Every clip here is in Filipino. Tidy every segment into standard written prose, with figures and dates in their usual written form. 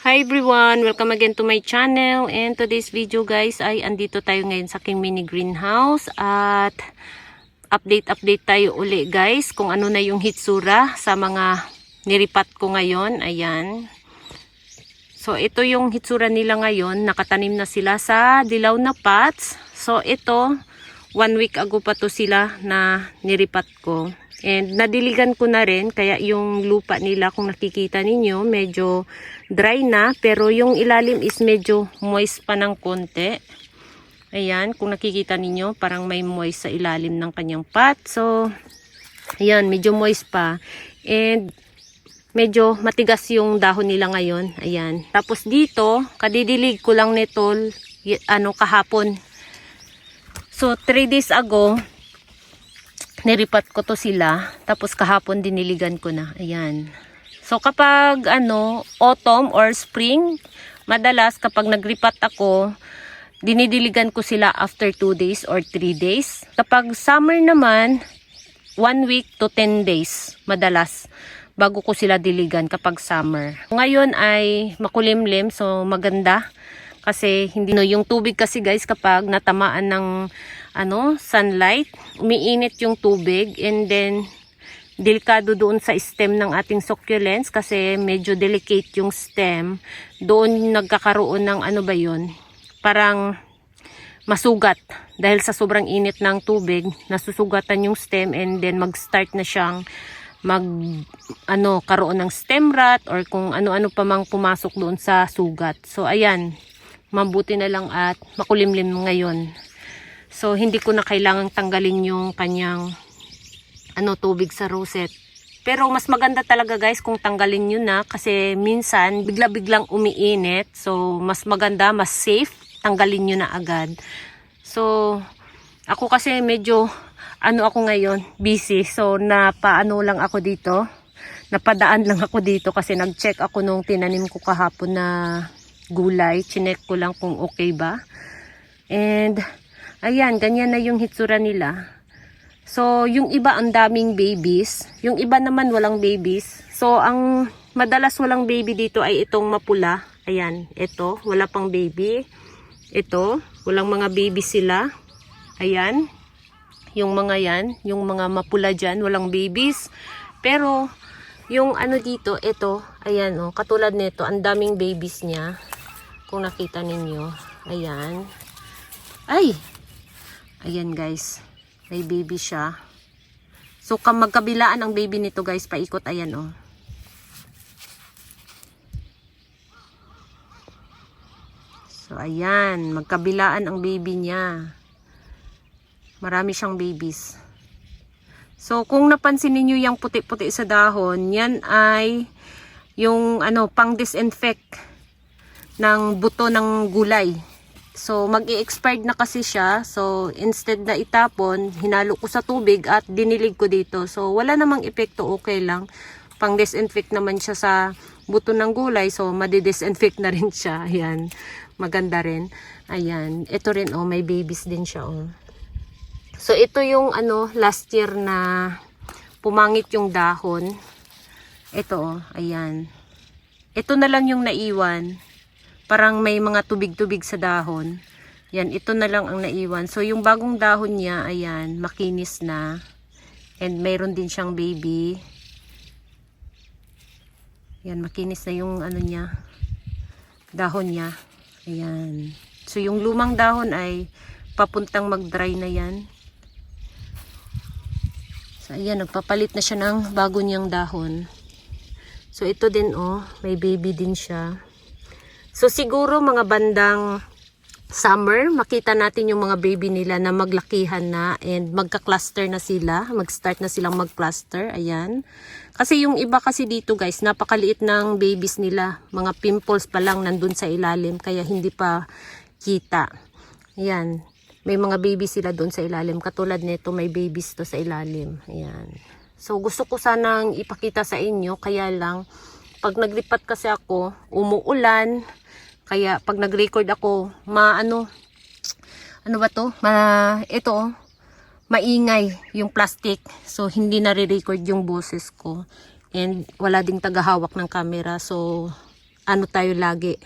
Hi everyone! Welcome again to my channel, and today's video guys ay andito tayo ngayon sa aking mini greenhouse at update tayo uli guys kung ano na yung hitsura sa mga niripat ko ngayon. Ayan. So ito yung hitsura nila ngayon, nakatanim na sila sa dilaw na pots. So ito, 1 week ago pa to sila na niripat ko. And nadiligan ko na rin, kaya yung lupa nila kung nakikita ninyo medyo dry na, pero yung ilalim is medyo moist pa ng konti. Ayan, kung nakikita ninyo parang may moist sa ilalim ng kanyang pot. So ayan, medyo moist pa and medyo matigas yung dahon nila ngayon. Ayan, tapos dito kadidilig ko lang nito kahapon. So 3 days ago niripat ko to sila, tapos kahapon diniligan ko na. Ayan. So kapag autumn or spring, madalas kapag nagripat ako, dinidiligan ko sila after 2 days or 3 days. Kapag summer naman, 1 week to 10 days madalas bago ko sila diligan kapag summer. Ngayon ay makulimlim, so maganda kasi hindi yung tubig kasi guys kapag natamaan ng sunlight, umiinit yung tubig, and then delikado doon sa stem ng ating succulents kasi medyo delicate yung stem. Doon nagkakaroon ng parang masugat dahil sa sobrang init ng tubig, nasusugatan yung stem, and then mag-start na siyang karoon ng stem rot or kung ano-ano pa mang pumasok doon sa sugat. So ayan, mabuti na lang at makulimlim ngayon. So hindi ko na kailangang tanggalin yung kanyang tubig sa rosette. Pero mas maganda talaga guys kung tanggalin nyo na, kasi minsan bigla-biglang umiinit. So mas maganda, mas safe, tanggalin nyo na agad. So ako kasi medyo ako ngayon, busy. So lang ako dito. Napadaan lang ako dito kasi nag-check ako nung tinanim ko kahapon na gulay. Chinek ko lang kung okay ba. And ayan, ganyan na yung hitsura nila. So, yung iba ang daming babies. Yung iba naman walang babies. So, ang madalas walang baby dito ay itong mapula. Ayan, ito, wala pang baby. Ito, walang mga baby sila. Ayan, yung mga mapula dyan, walang babies. Pero, yung dito, ito, ayan katulad nito, ang daming babies niya. Kung nakita ninyo, ayan. Ayan guys, may baby siya. So magkabilaan ang baby nito guys, paikot. Ayan So ayan, magkabilaan ang baby niya. Marami siyang babies. So kung napansin niyo yung puti-puti sa dahon, yan ay yung pang disinfect ng buto ng gulay. So mag-i-expired na kasi siya. So instead na itapon, hinalo ko sa tubig at dinilig ko dito. So wala namang epekto, okay lang. Pang disinfect naman siya sa buto ng gulay. So madi-disinfect na rin siya. Ayan, maganda rin. Ayan, ito rin may babies din siya So ito yung last year na pumangit yung dahon. Ito ayan. Ito na lang yung naiwan. Parang may mga tubig-tubig sa dahon. Yan, ito na lang ang naiwan. So yung bagong dahon niya, ayan, makinis na. And mayroon din siyang baby. Yan, makinis na yung niya, dahon niya. Ayan. So yung lumang dahon ay papuntang mag-dry na yan. So ayan, nagpapalit na siya ng bago niyang dahon. So ito din may baby din siya. So siguro mga bandang summer, makita natin yung mga baby nila na maglakihan na and magka-cluster na sila. Mag-start na silang mag-cluster. Ayan. Kasi yung iba kasi dito guys, napakaliit ng babies nila. Mga pimples pa lang nandun sa ilalim, kaya hindi pa kita. Ayan. May mga baby sila doon sa ilalim. Katulad nito, may babies to sa ilalim. Ayan. So gusto ko sanang ipakita sa inyo, kaya lang pag naglipat kasi ako, umuulan. Kaya pag nag-record ako, ito, maingay yung plastic. So hindi nare-record yung boses ko. And wala ding tagahawak ng camera. So ano tayo lagi,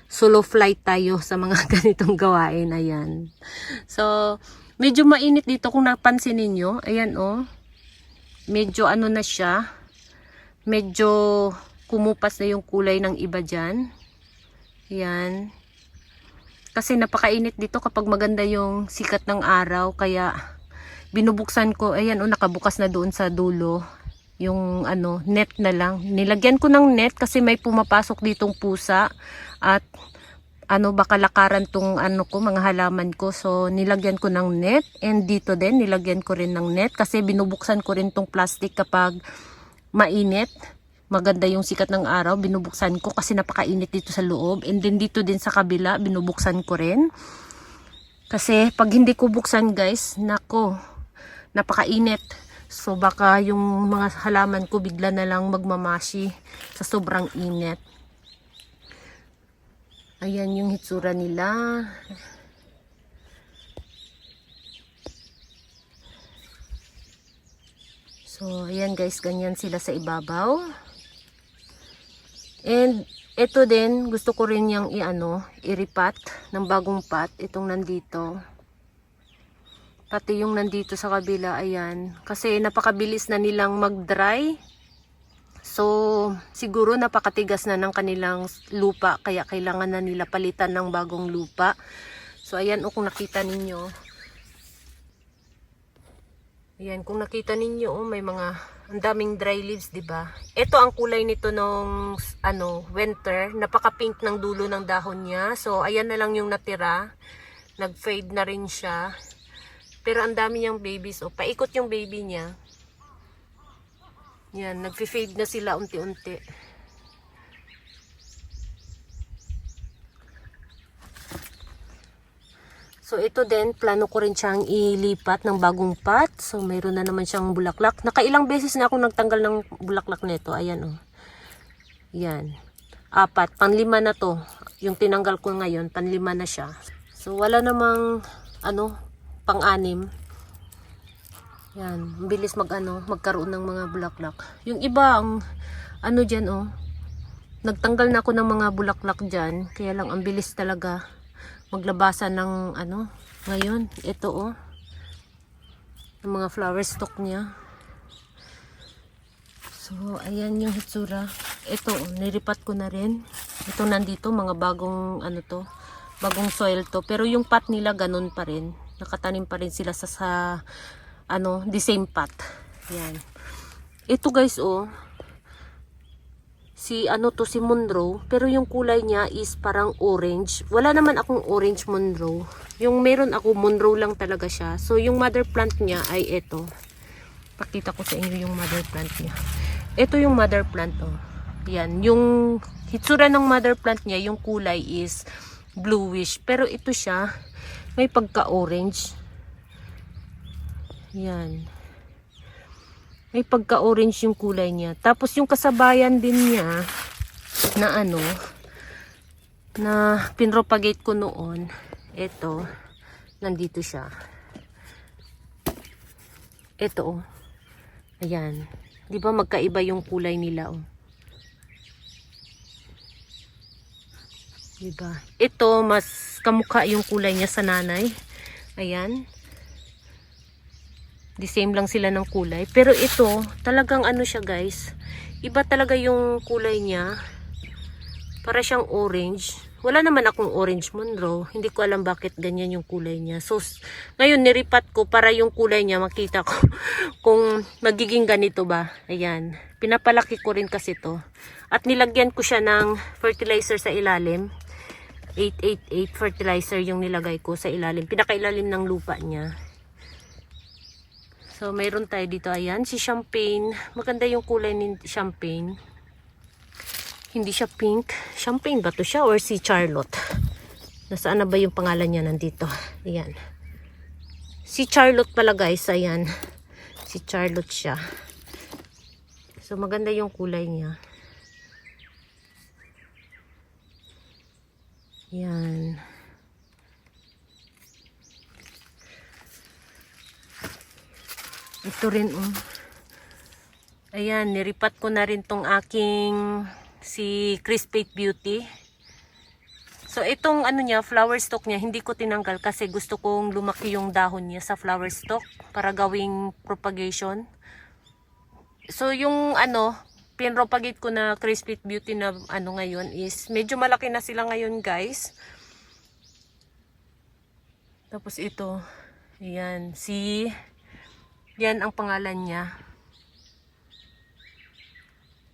solo flight tayo sa mga ganitong gawain. Ayan. So, medyo mainit dito kung napansin ninyo. Ayan oh. Medyo ano na siya. Medyo kumupas na yung kulay ng iba dyan. Ayan. Kasi napakainit dito kapag maganda yung sikat ng araw. Kaya binubuksan ko. Ayan oh, nakabukas na doon sa dulo. Yung ano, net na lang. Nilagyan ko ng net kasi may pumapasok ditong pusa at ano, baka lakaran tong ano ko, mga halaman ko. So nilagyan ko ng net, and dito din nilagyan ko rin ng net kasi binubuksan ko rin tong plastic kapag mainit. Maganda yung sikat ng araw, binubuksan ko kasi napakainit dito sa loob. And then dito din sa kabila, binubuksan ko rin. Kasi pag hindi ko buksan guys, nako, napakainit. So baka yung mga halaman ko bigla na lang magmamashi sa sobrang init. Ayan yung hitsura nila. So ayan guys, ganyan sila sa ibabaw. And ito din, gusto ko rin yung iripat ng bagong pot. Itong nandito. Pati yung nandito sa kabila, ayan. Kasi napakabilis na nilang mag-dry. So, siguro napakatigas na ng kanilang lupa. Kaya kailangan na nila palitan ng bagong lupa. So, ayan kung nakita ninyo. Ayan, kung nakita ninyo, may mga, ang daming dry leaves, diba? Ito ang kulay nito nung, winter. Napaka-pink ng dulo ng dahon niya. So, ayan na lang yung natira. Nag-fade na rin siya. Pero ang dami niyang babies. O, paikot yung baby niya. Yan, nag-fade na sila unti-unti. So, ito din, plano ko rin siyang ilipat ng bagong pot. So, mayroon na naman siyang bulaklak. Nakailang beses na akong nagtanggal ng bulaklak nito. Ayan, o. Yan. 4. Panlima na to. Yung tinanggal ko ngayon, panlima na siya. So, wala namang, pang-anim. Yan, bilis magkaroon ng mga bulaklak. Yung iba ang diyan nagtanggal na ako ng mga bulaklak diyan, kaya lang ang bilis talaga maglabasan ng ngayon. Ito ng mga flower stalk niya. So, ayan yung hitsura. Ito niripat ko na rin. Ito nandito mga bagong bagong soil to, pero yung pot nila ganun pa rin. Nakatanim pa rin sila sa the same pot. Yan. Ito guys, si si Monroe, pero yung kulay niya is parang orange. Wala naman akong orange Monroe. Yung meron ako, Monroe lang talaga siya. So, yung mother plant niya ay ito. Pakita ko sa inyo yung mother plant niya. Ito yung mother plant, Yan. Yung hitsura ng mother plant niya, yung kulay is bluish. Pero ito siya, may pagka-orange. Yan. May pagka-orange yung kulay niya. Tapos yung kasabayan din niya na na pinropagate ko noon. Ito, nandito siya. Ito, ayan. Di ba magkaiba yung kulay nila, Diba? Ito, mas kamukha yung kulay niya sa nanay. Ayan. The same lang sila ng kulay. Pero ito, talagang siya guys. Iba talaga yung kulay niya. Para siyang orange. Wala naman akong orange Monroe. Hindi ko alam bakit ganyan yung kulay niya. So, ngayon niripat ko para yung kulay niya makita ko kung magiging ganito ba. Ayan. Pinapalaki ko rin kasi to. At nilagyan ko siya ng fertilizer sa ilalim. 888 fertilizer yung nilagay ko sa ilalim. Pinakailalim ng lupa niya. So, mayroon tayo dito. Ayan, si Champagne. Maganda yung kulay ni Champagne. Hindi siya pink. Champagne ba to siya or si Charlotte? Nasaan na ba yung pangalan niya nandito? Ayan. Si Charlotte pala guys. Ayan. Si Charlotte siya. So, maganda yung kulay niya. Yan. Ito rin, Ayan, niripat ko na rin tong aking si Crispate Beauty. So itong ano niya, flower stalk niya, hindi ko tinanggal kasi gusto kong lumaki yung dahon niya sa flower stalk para gawing propagation. So yung ano, pinropagate ko na Crispate Beauty na ano ngayon is medyo malaki na sila ngayon guys. Tapos ito, ayan, yan ang pangalan niya.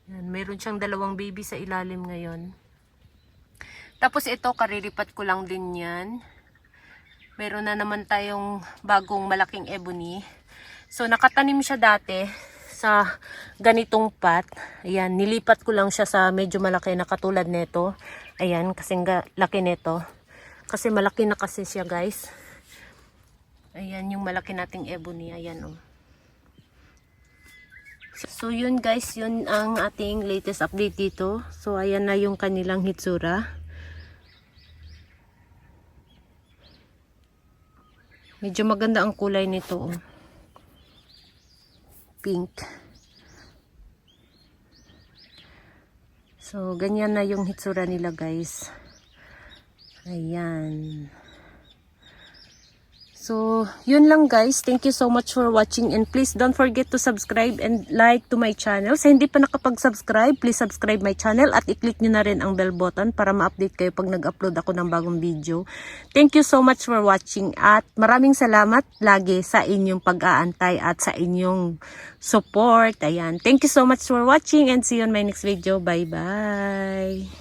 Yan, meron siyang 2 baby sa ilalim ngayon. Tapos ito, kariripat ko lang din yan. Meron na naman tayong bagong malaking ebony. So nakatanim siya dati sa ganitong pot. Ayan, nilipat ko lang siya sa medyo malaki na katulad nito. Ayan, kasing laki nito. Kasi malaki na kasi siya guys. Ayan yung malaki nating ebony. Ayan oh. So yun guys, yun ang ating latest update dito. So ayan na yung kanilang hitsura. Medyo maganda ang kulay nito oh. Pink. So ganyan na yung hitsura nila guys. Ayan. So, yun lang guys. Thank you so much for watching and please don't forget to subscribe and like to my channel. Sa hindi pa nakapag-subscribe, please subscribe my channel at i-click nyo na rin ang bell button para ma-update kayo pag nag-upload ako ng bagong video. Thank you so much for watching at maraming salamat lagi sa inyong pag-aantay at sa inyong support. Ayan. Thank you so much for watching and see you on my next video. Bye-bye!